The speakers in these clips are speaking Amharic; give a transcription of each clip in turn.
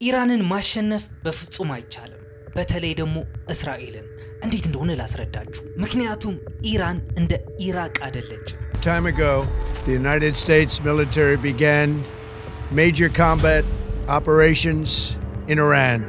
ኢራንን ማሸነፍ በፍጹም አይቻልም። በተለይ ደግሞ እስራኤልን እንዴት እንደሆነ ላስረዳችሁ። ምክንያቱም ኢራን እንደ ኢራቅ አይደለችም። Time ago, the United States military began major combat operations in Iran.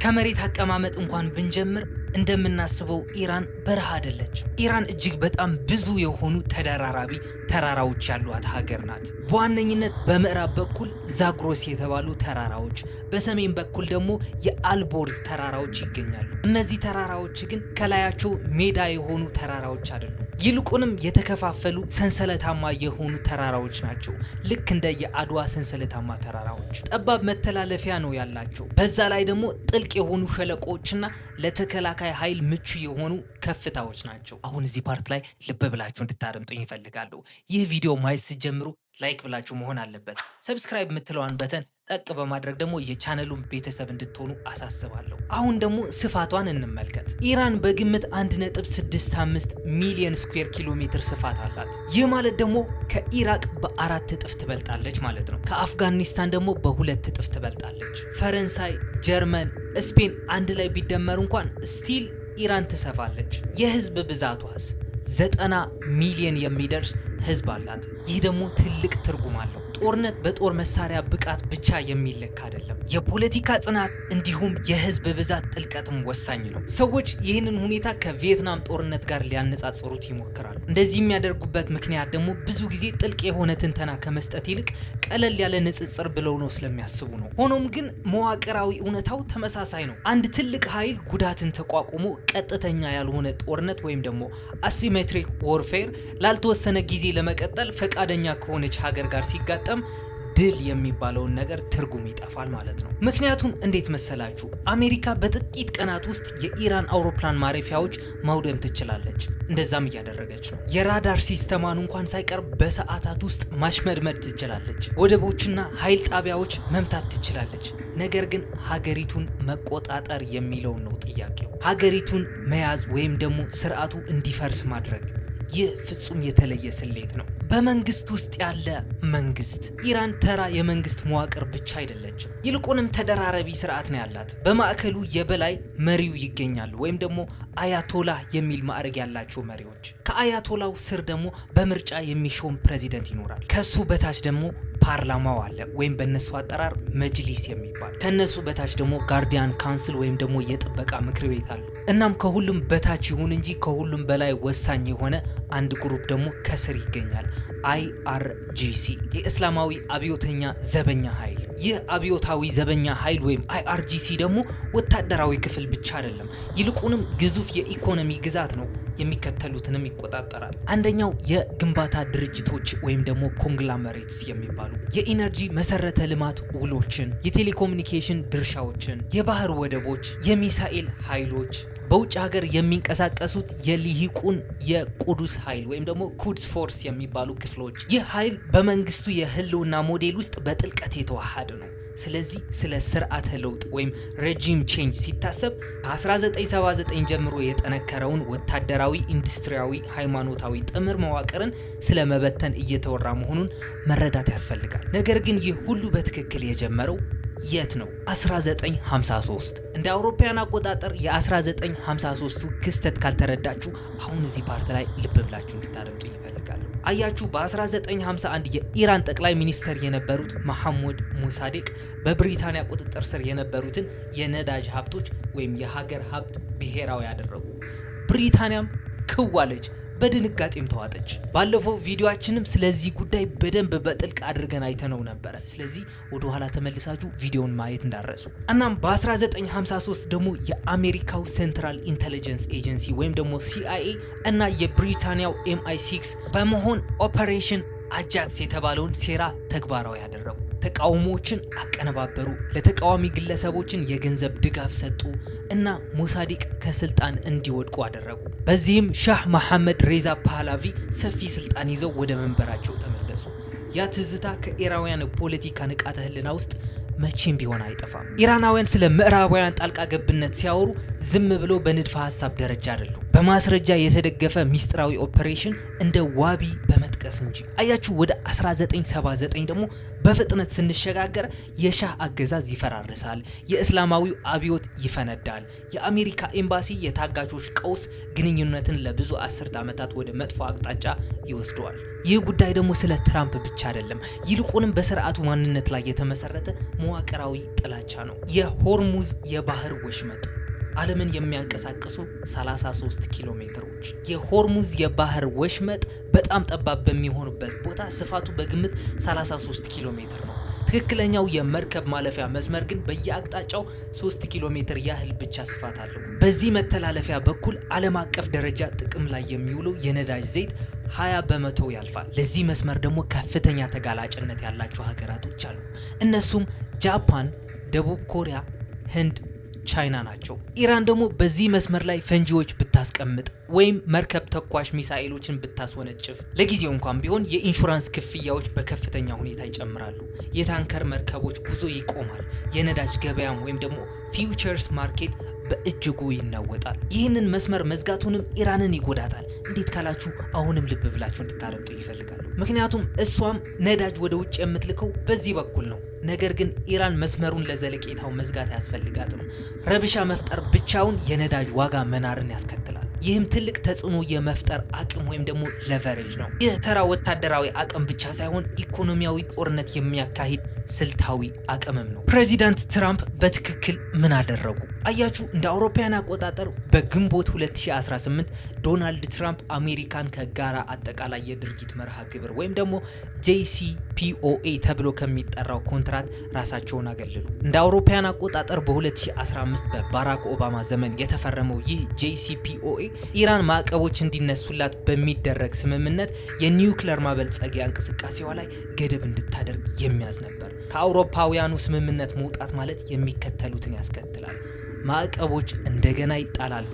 ከመሬት አቀማመጥ እንኳን ብንጀምር እንደምናስበው ኢራን በረሃ አይደለችም። ኢራን እጅግ በጣም ብዙ የሆኑ ተደራራቢ ተራራዎች ያሏት ሀገር ናት። በዋነኝነት በምዕራብ በኩል ዛግሮስ የተባሉ ተራራዎች፣ በሰሜን በኩል ደግሞ የአልቦርዝ ተራራዎች ይገኛሉ። እነዚህ ተራራዎች ግን ከላያቸው ሜዳ የሆኑ ተራራዎች አይደሉም። ይልቁንም የተከፋፈሉ ሰንሰለታማ የሆኑ ተራራዎች ናቸው። ልክ እንደ የአድዋ ሰንሰለታማ ተራራዎች ጠባብ መተላለፊያ ነው ያላቸው። በዛ ላይ ደግሞ ጥልቅ የሆኑ ሸለቆዎችና ለተከላካይ ኃይል ምቹ የሆኑ ከፍታዎች ናቸው። አሁን እዚህ ፓርት ላይ ልብ ብላችሁ እንድታደምጡኝ ይፈልጋለሁ። ይህ ቪዲዮ ማየት ሲጀምሩ ላይክ ብላችሁ መሆን አለበት። ሰብስክራይብ የምትለዋን በተን ጠቅ በማድረግ ደግሞ የቻነሉን ቤተሰብ እንድትሆኑ አሳስባለሁ። አሁን ደግሞ ስፋቷን እንመልከት። ኢራን በግምት 1.65 ሚሊዮን ስኩዌር ኪሎ ሜትር ስፋት አላት። ይህ ማለት ደግሞ ከኢራቅ በ4 እጥፍ ትበልጣለች ማለት ነው። ከአፍጋኒስታን ደግሞ በ2 እጥፍ ትበልጣለች። ፈረንሳይ፣ ጀርመን፣ ስፔን አንድ ላይ ቢደመሩ እንኳን ስቲል ኢራን ትሰፋለች። የህዝብ ብዛቷስ 90 ሚሊዮን የሚደርስ ህዝብ አላት። ይህ ደግሞ ትልቅ ትርጉም አለው። ጦርነት በጦር መሳሪያ ብቃት ብቻ የሚለካ አይደለም። የፖለቲካ ጽናት እንዲሁም የህዝብ ብዛት ጥልቀትም ወሳኝ ነው። ሰዎች ይህንን ሁኔታ ከቪየትናም ጦርነት ጋር ሊያነጻጽሩት ይሞክራሉ። እንደዚህ የሚያደርጉበት ምክንያት ደግሞ ብዙ ጊዜ ጥልቅ የሆነ ትንተና ከመስጠት ይልቅ ቀለል ያለ ንጽጽር ብለው ነው ስለሚያስቡ ነው። ሆኖም ግን መዋቅራዊ እውነታው ተመሳሳይ ነው። አንድ ትልቅ ኃይል ጉዳትን ተቋቁሞ ቀጥተኛ ያልሆነ ጦርነት ወይም ደግሞ አሲሜትሪክ ዎርፌር ላልተወሰነ ጊዜ ለመቀጠል ፈቃደኛ ከሆነች ሀገር ጋር ሲጋጠም ድል የሚባለውን ነገር ትርጉም ይጠፋል ማለት ነው። ምክንያቱም እንዴት መሰላችሁ? አሜሪካ በጥቂት ቀናት ውስጥ የኢራን አውሮፕላን ማረፊያዎች ማውደም ትችላለች። እንደዛም እያደረገች ነው። የራዳር ሲስተማን እንኳን ሳይቀር በሰዓታት ውስጥ ማሽመድመድ ትችላለች። ወደቦችና ኃይል ጣቢያዎች መምታት ትችላለች። ነገር ግን ሀገሪቱን መቆጣጠር የሚለውን ነው ጥያቄው። ሀገሪቱን መያዝ ወይም ደግሞ ስርዓቱ እንዲፈርስ ማድረግ። ይህ ፍጹም የተለየ ስሌት ነው። በመንግስት ውስጥ ያለ መንግስት። ኢራን ተራ የመንግስት መዋቅር ብቻ አይደለችም። ይልቁንም ተደራራቢ ስርዓት ነው ያላት። በማዕከሉ የበላይ መሪው ይገኛሉ፣ ወይም ደግሞ አያቶላህ የሚል ማዕረግ ያላቸው መሪዎች። ከአያቶላው ስር ደግሞ በምርጫ የሚሾም ፕሬዚደንት ይኖራል። ከሱ በታች ደግሞ ፓርላማው አለ፣ ወይም በእነሱ አጠራር መጅሊስ የሚባል። ከነሱ በታች ደግሞ ጋርዲያን ካውንስል ወይም ደግሞ የጥበቃ ምክር ቤት አሉ። እናም ከሁሉም በታች ይሁን እንጂ ከሁሉም በላይ ወሳኝ የሆነ አንድ ግሩፕ ደግሞ ከስር ይገኛል። IRGC የእስላማዊ አብዮተኛ ዘበኛ ኃይል። ይህ አብዮታዊ ዘበኛ ኃይል ወይም IRGC ደግሞ ወታደራዊ ክፍል ብቻ አይደለም፣ ይልቁንም ግዙፍ የኢኮኖሚ ግዛት ነው። የሚከተሉትንም ይቆጣጠራል። አንደኛው የግንባታ ድርጅቶች ወይም ደግሞ ኮንግላመሬትስ የሚባሉ የኢነርጂ መሰረተ ልማት ውሎችን፣ የቴሌኮሙኒኬሽን ድርሻዎችን፣ የባህር ወደቦች፣ የሚሳኤል ኃይሎች፣ በውጭ ሀገር የሚንቀሳቀሱት የሊሂቁን የቁዱስ ኃይል ወይም ደግሞ ኩድስ ፎርስ የሚባሉ ክፍሎች። ይህ ኃይል በመንግስቱ የህልውና ሞዴል ውስጥ በጥልቀት የተዋሃደ ነው። ስለዚህ ስለ ስርዓተ ለውጥ ወይም ሬጂም ቼንጅ ሲታሰብ ከ1979 ጀምሮ የጠነከረውን ወታደራዊ፣ ኢንዱስትሪያዊ፣ ሃይማኖታዊ ጥምር መዋቅርን ስለ መበተን እየተወራ መሆኑን መረዳት ያስፈልጋል። ነገር ግን ይህ ሁሉ በትክክል የጀመረው የት ነው? 1953 እንደ አውሮፓውያን አቆጣጠር የ1953ቱ ክስተት ካልተረዳችሁ አሁን እዚህ ፓርት ላይ ልብ ብላችሁ እንድታደምጡ ይፈልጋሉ። አያችሁ፣ በ1951 የኢራን ጠቅላይ ሚኒስተር የነበሩት መሐሙድ ሙሳዴቅ በብሪታንያ ቁጥጥር ስር የነበሩትን የነዳጅ ሀብቶች ወይም የሀገር ሀብት ብሔራዊ ያደረጉ። ብሪታንያም ክዋለች፣ በድንጋጤም ተዋጠች። ባለፈው ቪዲዮአችንም ስለዚህ ጉዳይ በደንብ በጥልቅ አድርገን አይተነው ነበረ። ስለዚህ ወደ ኋላ ተመልሳችሁ ቪዲዮን ማየት እንዳረሱ። እናም በ1953 ደግሞ የአሜሪካው ሴንትራል ኢንተለጀንስ ኤጀንሲ ወይም ደግሞ CIA እና የብሪታንያው MI6 በመሆን ኦፐሬሽን አጃክስ የተባለውን ሴራ ተግባራዊ ያደረጉ። ተቃውሞዎችን አቀነባበሩ፣ ለተቃዋሚ ግለሰቦችን የገንዘብ ድጋፍ ሰጡ እና ሞሳዲቅ ከስልጣን እንዲወድቁ አደረጉ። በዚህም ሻህ መሐመድ ሬዛ ፓህላቪ ሰፊ ስልጣን ይዘው ወደ መንበራቸው ተመለሱ። ያ ትዝታ ከኢራናውያን ፖለቲካ ንቃተ ህሊና ውስጥ መቼም ቢሆን አይጠፋም። ኢራናውያን ስለ ምዕራባውያን ጣልቃ ገብነት ሲያወሩ ዝም ብሎ በንድፈ ሐሳብ ደረጃ አይደሉም። በማስረጃ የተደገፈ ሚስጥራዊ ኦፕሬሽን እንደ ዋቢ በመጥቀስ እንጂ። አያችሁ ወደ 1979 ደግሞ በፍጥነት ስንሸጋገር የሻህ አገዛዝ ይፈራርሳል፣ የእስላማዊው አብዮት ይፈነዳል፣ የአሜሪካ ኤምባሲ የታጋቾች ቀውስ ግንኙነትን ለብዙ አስርት ዓመታት ወደ መጥፎ አቅጣጫ ይወስደዋል። ይህ ጉዳይ ደግሞ ስለ ትራምፕ ብቻ አይደለም፣ ይልቁንም በስርዓቱ ማንነት ላይ የተመሰረተ መዋቅራዊ ጥላቻ ነው። የሆርሙዝ የባህር ወሽመጥ ዓለምን የሚያንቀሳቅሱ 33 ኪሎ ሜትሮች። የሆርሙዝ የባህር ወሽመጥ በጣም ጠባብ በሚሆኑበት ቦታ ስፋቱ በግምት 33 ኪሎ ሜትር ነው። ትክክለኛው የመርከብ ማለፊያ መስመር ግን በየአቅጣጫው 3 ኪሎ ሜትር ያህል ብቻ ስፋት አለው። በዚህ መተላለፊያ በኩል ዓለም አቀፍ ደረጃ ጥቅም ላይ የሚውለው የነዳጅ ዘይት 20 በመቶ ያልፋል። ለዚህ መስመር ደግሞ ከፍተኛ ተጋላጭነት ያላቸው ሀገራቶች አሉ። እነሱም ጃፓን፣ ደቡብ ኮሪያ፣ ህንድ፣ ቻይና ናቸው። ኢራን ደግሞ በዚህ መስመር ላይ ፈንጂዎች ብታስቀምጥ ወይም መርከብ ተኳሽ ሚሳኤሎችን ብታስወነጭፍ ለጊዜው እንኳን ቢሆን የኢንሹራንስ ክፍያዎች በከፍተኛ ሁኔታ ይጨምራሉ። የታንከር መርከቦች ጉዞ ይቆማል። የነዳጅ ገበያም ወይም ደግሞ ፊውቸርስ ማርኬት በእጅጉ ይናወጣል። ይህንን መስመር መዝጋቱንም ኢራንን ይጎዳታል። እንዴት ካላችሁ አሁንም ልብ ብላችሁ እንድታረምጡ ይፈልጋሉ። ምክንያቱም እሷም ነዳጅ ወደ ውጭ የምትልከው በዚህ በኩል ነው። ነገር ግን ኢራን መስመሩን ለዘለቄታው መዝጋት አያስፈልጋትም። ረብሻ መፍጠር ብቻውን የነዳጅ ዋጋ መናርን ያስከትላል። ይህም ትልቅ ተጽዕኖ የመፍጠር አቅም ወይም ደግሞ ሌቨሬጅ ነው። ይህ ተራ ወታደራዊ አቅም ብቻ ሳይሆን ኢኮኖሚያዊ ጦርነት የሚያካሂድ ስልታዊ አቅምም ነው። ፕሬዚዳንት ትራምፕ በትክክል ምን አደረጉ? አያችሁ እንደ አውሮፓውያን አቆጣጠር በግንቦት 2018 ዶናልድ ትራምፕ አሜሪካን ከጋራ አጠቃላይ የድርጊት መርሃ ግብር ወይም ደግሞ JCPOA ተብሎ ከሚጠራው ኮንትራት ራሳቸውን አገለሉ። እንደ አውሮፓውያን አቆጣጠር በ2015 በባራክ ኦባማ ዘመን የተፈረመው ይህ JCPOA ኢራን ማዕቀቦች እንዲነሱላት በሚደረግ ስምምነት የኒውክሌር ማበልጸጊያ እንቅስቃሴዋ ላይ ገደብ እንድታደርግ የሚያዝ ነበር። ከአውሮፓውያኑ ስምምነት መውጣት ማለት የሚከተሉትን ያስከትላል። ማዕቀቦች እንደገና ይጣላሉ።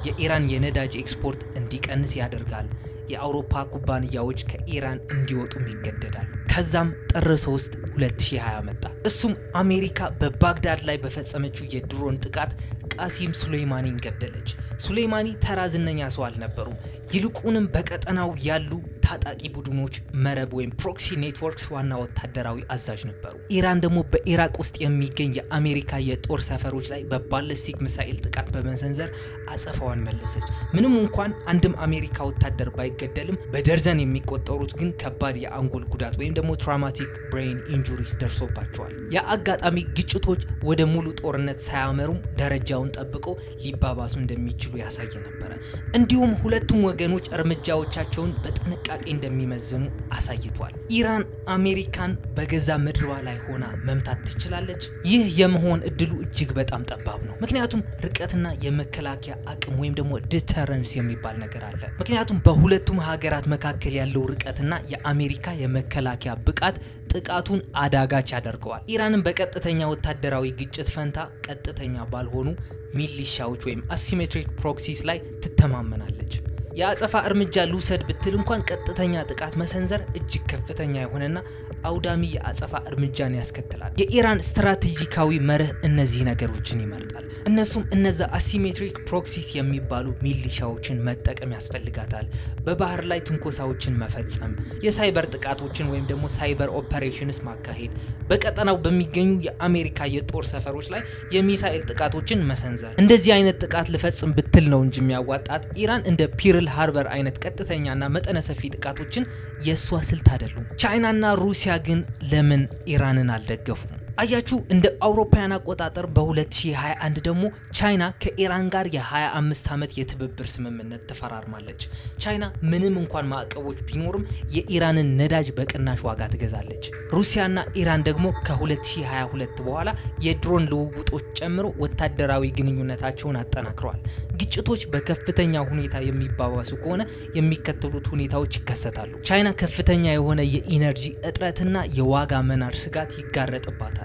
የኢራን የነዳጅ ኤክስፖርት እንዲቀንስ ያደርጋል። የአውሮፓ ኩባንያዎች ከኢራን እንዲወጡም ይገደዳሉ። ከዛም ጥር 3 2020 መጣ። እሱም አሜሪካ በባግዳድ ላይ በፈጸመችው የድሮን ጥቃት ቃሲም ሱሌይማኒን ገደለች። ሱሌይማኒ ተራ ዝነኛ ሰው አልነበሩም። ይልቁንም በቀጠናው ያሉ ታጣቂ ቡድኖች መረብ ወይም ፕሮክሲ ኔትወርክስ ዋና ወታደራዊ አዛዥ ነበሩ። ኢራን ደግሞ በኢራቅ ውስጥ የሚገኝ የአሜሪካ የጦር ሰፈሮች ላይ በባሊስቲክ ሚሳኤል ጥቃት በመሰንዘር አጸፋዋን መለሰች። ምንም እንኳን አንድም አሜሪካ ወታደር ባይገደልም በደርዘን የሚቆጠሩት ግን ከባድ የአንጎል ጉዳት ወይም ደግሞ ትራውማቲክ ብሬን ኢንጁሪስ ደርሶባቸዋል። የአጋጣሚ ግጭቶች ወደ ሙሉ ጦርነት ሳያመሩም ደረጃውን ጠብቀው ሊባባሱ እንደሚችሉ ያሳየ ነበረ። እንዲሁም ሁለቱም ወገኖች እርምጃዎቻቸውን በጥንቃቄ እንደሚመዝኑ አሳይቷል። ኢራን አሜሪካን በገዛ ምድሯ ላይ ሆና መምታት ትችላለች? ይህ የመሆን እድሉ እጅግ በጣም ጠባብ ነው። ምክንያቱም ርቀትና የመከላከያ አቅም ወይም ደግሞ ዲተረንስ የሚባል ነገር አለ። ምክንያቱም በሁለቱም ሀገራት መካከል ያለው ርቀትና የአሜሪካ የመከላከያ ብቃት ጥቃቱን አዳጋች ያደርገዋል። ኢራንን በቀጥተኛ ወታደራዊ ግጭት ፈንታ ቀጥተኛ ባልሆኑ ሚሊሻዎች ወይም አሲሜትሪክ ፕሮክሲስ ላይ ትተማመናለች። የአጸፋ እርምጃ ልውሰድ ብትል እንኳን ቀጥተኛ ጥቃት መሰንዘር እጅግ ከፍተኛ የሆነና አውዳሚ የአጸፋ እርምጃን ያስከትላል። የኢራን ስትራቴጂካዊ መርህ እነዚህ ነገሮችን ይመርጣል። እነሱም እነዛ አሲሜትሪክ ፕሮክሲስ የሚባሉ ሚሊሻዎችን መጠቀም ያስፈልጋታል። በባህር ላይ ትንኮሳዎችን መፈጸም፣ የሳይበር ጥቃቶችን ወይም ደግሞ ሳይበር ኦፐሬሽንስ ማካሄድ፣ በቀጠናው በሚገኙ የአሜሪካ የጦር ሰፈሮች ላይ የሚሳኤል ጥቃቶችን መሰንዘር። እንደዚህ አይነት ጥቃት ልፈጽም ብትል ነው እንጂ የሚያዋጣት ኢራን እንደ ፒርል ሃርበር አይነት ቀጥተኛና መጠነ ሰፊ ጥቃቶችን የእሷ ስልት አይደሉም። ቻይናና ሩሲያ ግን ለምን ኢራንን አልደገፉም? አያችሁ እንደ አውሮፓውያን አቆጣጠር በ2021 ደግሞ ቻይና ከኢራን ጋር የ25 ዓመት የትብብር ስምምነት ተፈራርማለች። ቻይና ምንም እንኳን ማዕቀቦች ቢኖርም የኢራንን ነዳጅ በቅናሽ ዋጋ ትገዛለች። ሩሲያና ኢራን ደግሞ ከ2022 በኋላ የድሮን ልውውጦች ጨምሮ ወታደራዊ ግንኙነታቸውን አጠናክረዋል። ግጭቶች በከፍተኛ ሁኔታ የሚባባሱ ከሆነ የሚከተሉት ሁኔታዎች ይከሰታሉ። ቻይና ከፍተኛ የሆነ የኢነርጂ እጥረትና የዋጋ መናር ስጋት ይጋረጥባታል።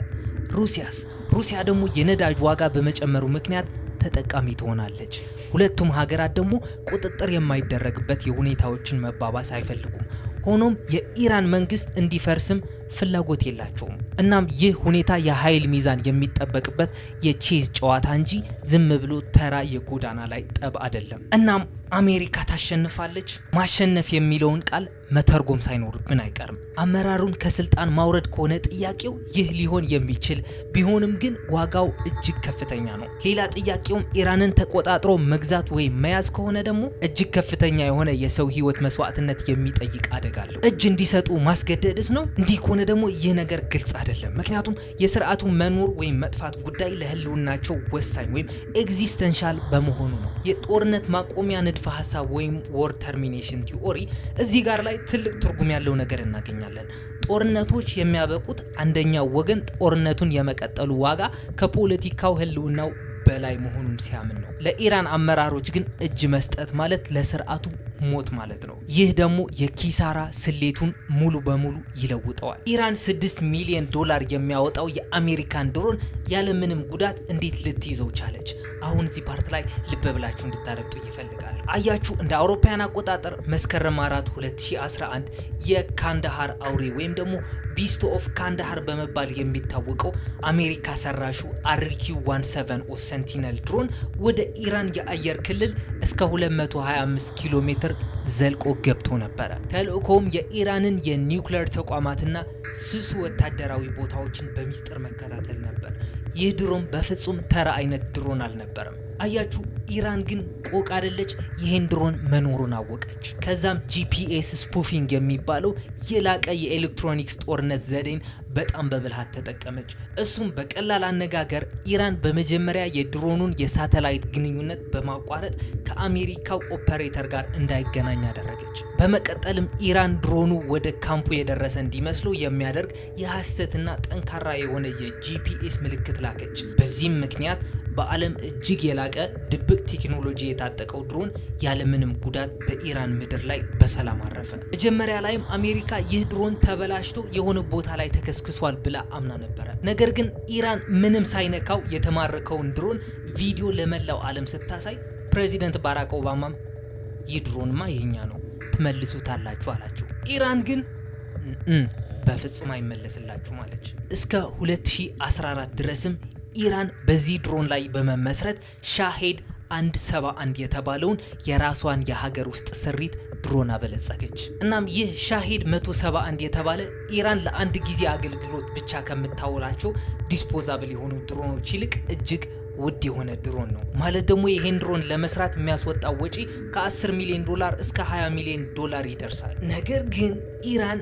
ሩሲያ ደግሞ የነዳጅ ዋጋ በመጨመሩ ምክንያት ተጠቃሚ ትሆናለች። ሁለቱም ሀገራት ደግሞ ቁጥጥር የማይደረግበት የሁኔታዎችን መባባስ አይፈልጉም። ሆኖም የኢራን መንግስት እንዲፈርስም ፍላጎት የላቸውም። እናም ይህ ሁኔታ የኃይል ሚዛን የሚጠበቅበት የቼዝ ጨዋታ እንጂ ዝም ብሎ ተራ የጎዳና ላይ ጠብ አይደለም። እናም አሜሪካ ታሸንፋለች። ማሸነፍ የሚለውን ቃል መተርጎም ሳይኖርብን አይቀርም። አመራሩን ከስልጣን ማውረድ ከሆነ ጥያቄው ይህ ሊሆን የሚችል ቢሆንም ግን ዋጋው እጅግ ከፍተኛ ነው። ሌላ ጥያቄውም ኢራንን ተቆጣጥሮ መግዛት ወይም መያዝ ከሆነ ደግሞ እጅግ ከፍተኛ የሆነ የሰው ህይወት መስዋዕትነት የሚጠይቅ አደጋ አለው። እጅ እንዲሰጡ ማስገደድስ ነው? እንዲህ ከሆነ ደግሞ ይህ ነገር ግልጽ አይደለም። ምክንያቱም የስርዓቱ መኖር ወይም መጥፋት ጉዳይ ለህልውናቸው ወሳኝ ወይም ኤግዚስተንሻል በመሆኑ ነው። የጦርነት ማቆሚያ ንድፈ ሐሳብ ወይም ዎር ተርሚኔሽን ቲዎሪ እዚህ ጋር ላይ ትልቅ ትርጉም ያለው ነገር እናገኛለን። ጦርነቶች የሚያበቁት አንደኛው ወገን ጦርነቱን የመቀጠሉ ዋጋ ከፖለቲካው ህልውናው በላይ መሆኑን ሲያምን ነው። ለኢራን አመራሮች ግን እጅ መስጠት ማለት ለስርዓቱ ሞት ማለት ነው። ይህ ደግሞ የኪሳራ ስሌቱን ሙሉ በሙሉ ይለውጠዋል። ኢራን $6 ሚሊዮን የሚያወጣው የአሜሪካን ድሮን ያለምንም ጉዳት እንዴት ልትይዘው ቻለች? አሁን እዚህ ፓርት ላይ ልብ ብላችሁ እንድታረጡ ይፈልጋል። አያችሁ፣ እንደ አውሮፓውያን አቆጣጠር መስከረም 4 2011 የካንዳሃር አውሬ ወይም ደግሞ ቢስት ኦፍ ካንዳሃር በመባል የሚታወቀው አሜሪካ ሰራሹ RQ-17 ሴንቲነል ድሮን ወደ ኢራን የአየር ክልል እስከ 225 ኪሎ ሜትር ዘልቆ ገብቶ ነበረ። ተልእኮውም የኢራንን የኒውክሌር ተቋማትና ስሱ ወታደራዊ ቦታዎችን በሚስጥር መከታተል ነበር። ይህ ድሮን በፍጹም ተራ አይነት ድሮን አልነበረም። አያችሁ፣ ኢራን ግን ቆቅ አይደለች። ይህን ድሮን መኖሩን አወቀች። ከዛም GPS ስፑፊንግ የሚባለው የላቀ የኤሌክትሮኒክስ ጦርነት ዘዴን በጣም በብልሃት ተጠቀመች። እሱም በቀላል አነጋገር ኢራን በመጀመሪያ የድሮኑን የሳተላይት ግንኙነት በማቋረጥ ከአሜሪካው ኦፐሬተር ጋር እንዳይገናኝ አደረገች። በመቀጠልም ኢራን ድሮኑ ወደ ካምፑ የደረሰ እንዲመስለው የሚያደርግ የሐሰትና ጠንካራ የሆነ የGPS ምልክት ላከች። በዚህም ምክንያት በዓለም እጅግ የላቀ ድብቅ ቴክኖሎጂ የታጠቀው ድሮን ያለምንም ጉዳት በኢራን ምድር ላይ በሰላም አረፈ። መጀመሪያ ላይም አሜሪካ ይህ ድሮን ተበላሽቶ የሆነ ቦታ ላይ ተከስክሷል ብላ አምና ነበረ። ነገር ግን ኢራን ምንም ሳይነካው የተማረከውን ድሮን ቪዲዮ ለመላው ዓለም ስታሳይ ፕሬዚደንት ባራክ ኦባማም ይህ ድሮንማ የኛ ነው ትመልሱታላችሁ አላችሁ። ኢራን ግን በፍጹም አይመለስላችሁ ማለች። እስከ 2014 ድረስም ኢራን በዚህ ድሮን ላይ በመመስረት ሻሄድ 171 የተባለውን የራሷን የሀገር ውስጥ ስሪት ድሮን አበለጸገች። እናም ይህ ሻሄድ 171 የተባለ ኢራን ለአንድ ጊዜ አገልግሎት ብቻ ከምታውላቸው ዲስፖዛብል የሆኑ ድሮኖች ይልቅ እጅግ ውድ የሆነ ድሮን ነው። ማለት ደግሞ ይሄን ድሮን ለመስራት የሚያስወጣው ወጪ ከ$10 ሚሊዮን እስከ $20 ሚሊዮን ይደርሳል። ነገር ግን ኢራን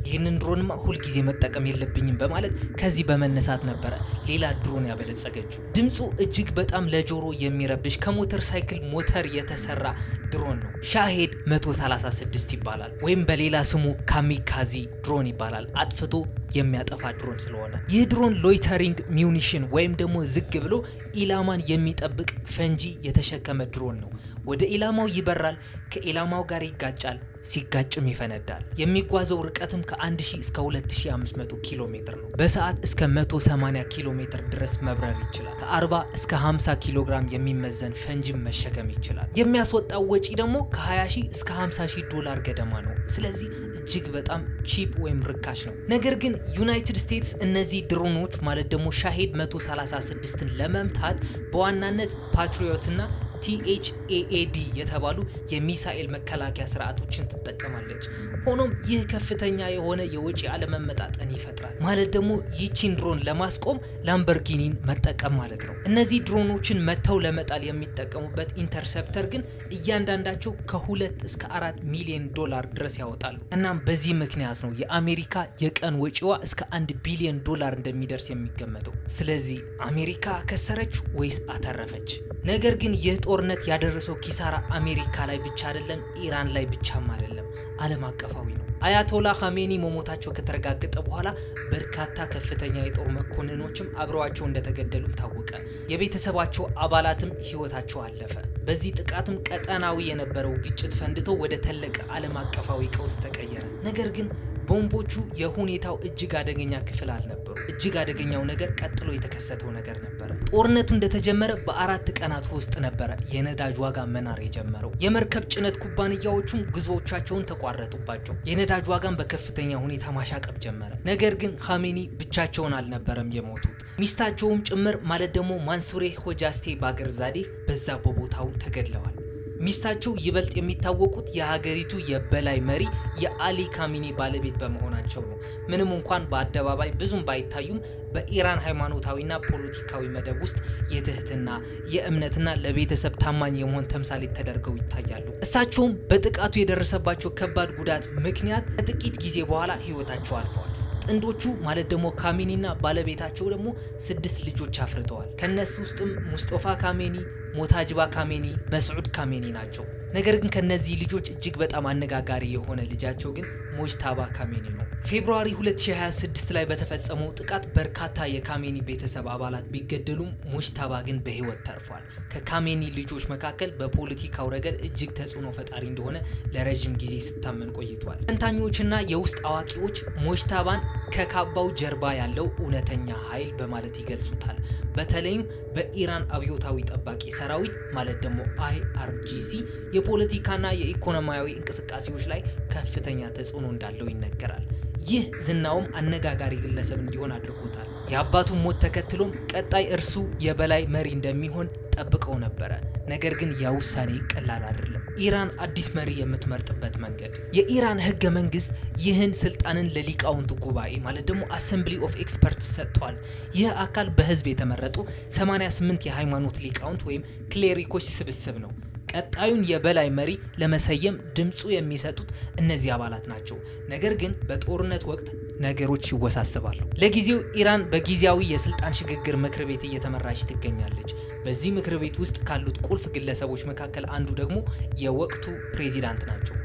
ይህንን ድሮንማ ሁልጊዜ መጠቀም የለብኝም በማለት ከዚህ በመነሳት ነበረ ሌላ ድሮን ያበለጸገችው። ድምፁ እጅግ በጣም ለጆሮ የሚረብሽ ከሞተር ሳይክል ሞተር የተሰራ ድሮን ነው። ሻሄድ 136 ይባላል፣ ወይም በሌላ ስሙ ካሚካዚ ድሮን ይባላል። አጥፍቶ የሚያጠፋ ድሮን ስለሆነ ይህ ድሮን ሎይተሪንግ ሚዩኒሽን ወይም ደግሞ ዝግ ብሎ ኢላማን የሚጠብቅ ፈንጂ የተሸከመ ድሮን ነው። ወደ ኢላማው ይበራል፣ ከኢላማው ጋር ይጋጫል፣ ሲጋጭም ይፈነዳል። የሚጓዘው ርቀትም ከ1000 እስከ 2500 ኪሎ ሜትር ነው። በሰዓት እስከ 180 ኪሎ ሜትር ድረስ መብረር ይችላል። ከ40 እስከ 50 ኪሎ ግራም የሚመዘን ፈንጂም መሸከም ይችላል። የሚያስወጣው ወጪ ደግሞ ከ20,000 እስከ $50,000 ገደማ ነው። ስለዚህ እጅግ በጣም ቺፕ ወይም ርካሽ ነው። ነገር ግን ዩናይትድ ስቴትስ እነዚህ ድሮኖች ማለት ደግሞ ሻሄድ 136ን ለመምታት በዋናነት ፓትሪዮትና THAAD የተባሉ የሚሳኤል መከላከያ ስርዓቶችን ትጠቀማለች። ሆኖም ይህ ከፍተኛ የሆነ የወጪ አለመመጣጠን ይፈጥራል። ማለት ደግሞ ይቺን ድሮን ለማስቆም ላምበርጊኒን መጠቀም ማለት ነው። እነዚህ ድሮኖችን መተው ለመጣል የሚጠቀሙበት ኢንተርሰፕተር ግን እያንዳንዳቸው ከ2 እስከ $4 ሚሊዮን ድረስ ያወጣሉ። እናም በዚህ ምክንያት ነው የአሜሪካ የቀን ወጪዋ እስከ $1 ቢሊዮን እንደሚደርስ የሚገመተው። ስለዚህ አሜሪካ ከሰረች ወይስ አተረፈች? ነገር ግን ይህ ጦርነት ያደረሰው ኪሳራ አሜሪካ ላይ ብቻ አይደለም፣ ኢራን ላይ ብቻም አይደለም፣ ዓለም አቀፋዊ ነው። አያቶላ ኻሜኒ መሞታቸው ከተረጋገጠ በኋላ በርካታ ከፍተኛ የጦር መኮንኖችም አብረዋቸው እንደተገደሉ ታወቀ። የቤተሰባቸው አባላትም ህይወታቸው አለፈ። በዚህ ጥቃትም ቀጠናዊ የነበረው ግጭት ፈንድቶ ወደ ተለቀ ዓለም አቀፋዊ ቀውስ ተቀየረ። ነገር ግን ቦምቦቹ የሁኔታው እጅግ አደገኛ ክፍል አልነበሩ። ነበሩ። እጅግ አደገኛው ነገር ቀጥሎ የተከሰተው ነገር ነበር። ጦርነቱ እንደተጀመረ በ4 ቀናት ውስጥ ነበር የነዳጅ ዋጋ መናር የጀመረው። የመርከብ ጭነት ኩባንያዎቹም ጉዞዎቻቸውን ተቋረጡባቸው። የነዳጅ ዋጋን በከፍተኛ ሁኔታ ማሻቀብ ጀመረ። ነገር ግን ኻሜኒ ብቻቸውን አልነበረም የሞቱት። ሚስታቸውም ጭምር ማለት ደግሞ ማንሱሬ ሆጃስቴ ባገርዛዴ በዛ በቦታው ተገድለዋል። ሚስታቸው ይበልጥ የሚታወቁት የሀገሪቱ የበላይ መሪ የአሊ ካሚኒ ባለቤት በመሆናቸው ነው። ምንም እንኳን በአደባባይ ብዙም ባይታዩም በኢራን ሃይማኖታዊና ፖለቲካዊ መደብ ውስጥ የትህትና የእምነትና ለቤተሰብ ታማኝ የመሆን ተምሳሌት ተደርገው ይታያሉ። እሳቸውም በጥቃቱ የደረሰባቸው ከባድ ጉዳት ምክንያት ከጥቂት ጊዜ በኋላ ህይወታቸው አልፈዋል። ጥንዶቹ ማለት ደግሞ ካሜኒና ባለቤታቸው ደግሞ 6 ልጆች አፍርተዋል። ከነሱ ውስጥም ሙስጠፋ ካሜኒ፣ ሞታጅባ ካሜኒ፣ መስዑድ ካሜኒ ናቸው። ነገር ግን ከነዚህ ልጆች እጅግ በጣም አነጋጋሪ የሆነ ልጃቸው ግን ሞጅታባ ካሜኒ ነው። ፌብሩዋሪ 2026 ላይ በተፈጸመው ጥቃት በርካታ የካሜኒ ቤተሰብ አባላት ቢገደሉም ሞጅታባ ግን በህይወት ተርፏል። ከካሜኒ ልጆች መካከል በፖለቲካው ረገድ እጅግ ተጽዕኖ ፈጣሪ እንደሆነ ለረጅም ጊዜ ሲታመን ቆይቷል። ተንታኞችና የውስጥ አዋቂዎች ሞጅታባን ከካባው ጀርባ ያለው እውነተኛ ኃይል በማለት ይገልጹታል። በተለይም በኢራን አብዮታዊ ጠባቂ ሰራዊት ማለት ደግሞ IRGC የፖለቲካና የኢኮኖሚያዊ እንቅስቃሴዎች ላይ ከፍተኛ ተጽዕኖ እንዳለው ይነገራል። ይህ ዝናውም አነጋጋሪ ግለሰብ እንዲሆን አድርጎታል። የአባቱን ሞት ተከትሎም ቀጣይ እርሱ የበላይ መሪ እንደሚሆን ጠብቀው ነበረ። ነገር ግን ያ ውሳኔ ቀላል አይደለም። ኢራን አዲስ መሪ የምትመርጥበት መንገድ የኢራን ህገ መንግስት ይህን ስልጣንን ለሊቃውንት ጉባኤ ማለት ደግሞ አሰምብሊ ኦፍ ኤክስፐርትስ ሰጥቷል። ይህ አካል በህዝብ የተመረጡ 88 የሃይማኖት ሊቃውንት ወይም ክሌሪኮች ስብስብ ነው። ቀጣዩን የበላይ መሪ ለመሰየም ድምፁ የሚሰጡት እነዚህ አባላት ናቸው። ነገር ግን በጦርነት ወቅት ነገሮች ይወሳሰባሉ። ለጊዜው ኢራን በጊዜያዊ የስልጣን ሽግግር ምክር ቤት እየተመራች ትገኛለች። በዚህ ምክር ቤት ውስጥ ካሉት ቁልፍ ግለሰቦች መካከል አንዱ ደግሞ የወቅቱ ፕሬዚዳንት ናቸው።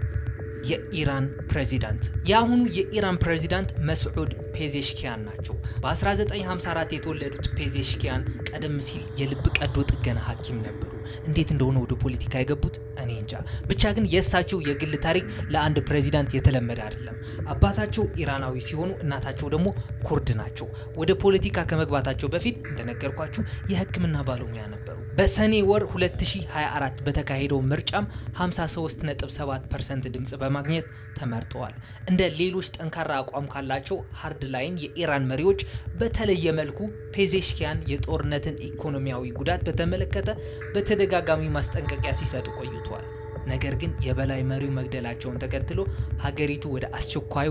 የኢራን ፕሬዚዳንት የአሁኑ የኢራን ፕሬዚዳንት መስዑድ ፔዜሽኪያን ናቸው። በ1954 የተወለዱት ፔዜሽኪያን ቀደም ሲል የልብ ቀዶ ጥገና ሐኪም ነበሩ። እንዴት እንደሆነ ወደ ፖለቲካ የገቡት እኔ እንጃ። ብቻ ግን የእሳቸው የግል ታሪክ ለአንድ ፕሬዚዳንት የተለመደ አይደለም። አባታቸው ኢራናዊ ሲሆኑ እናታቸው ደግሞ ኩርድ ናቸው። ወደ ፖለቲካ ከመግባታቸው በፊት እንደነገርኳችሁ የሕክምና ባለሙያ ነበሩ። በሰኔ ወር 2024 በተካሄደው ምርጫም 53.7% ድምጽ በማግኘት ተመርጠዋል። እንደ ሌሎች ጠንካራ አቋም ካላቸው ሃርድ ላይን የኢራን መሪዎች በተለየ መልኩ ፔዜሽኪያን የጦርነትን ኢኮኖሚያዊ ጉዳት በተመለከተ በተደጋጋሚ ማስጠንቀቂያ ሲሰጡ ቆይተዋል። ነገር ግን የበላይ መሪው መግደላቸውን ተከትሎ ሀገሪቱ ወደ አስቸኳዩ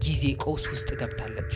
ጊዜ ቀውስ ውስጥ ገብታለች።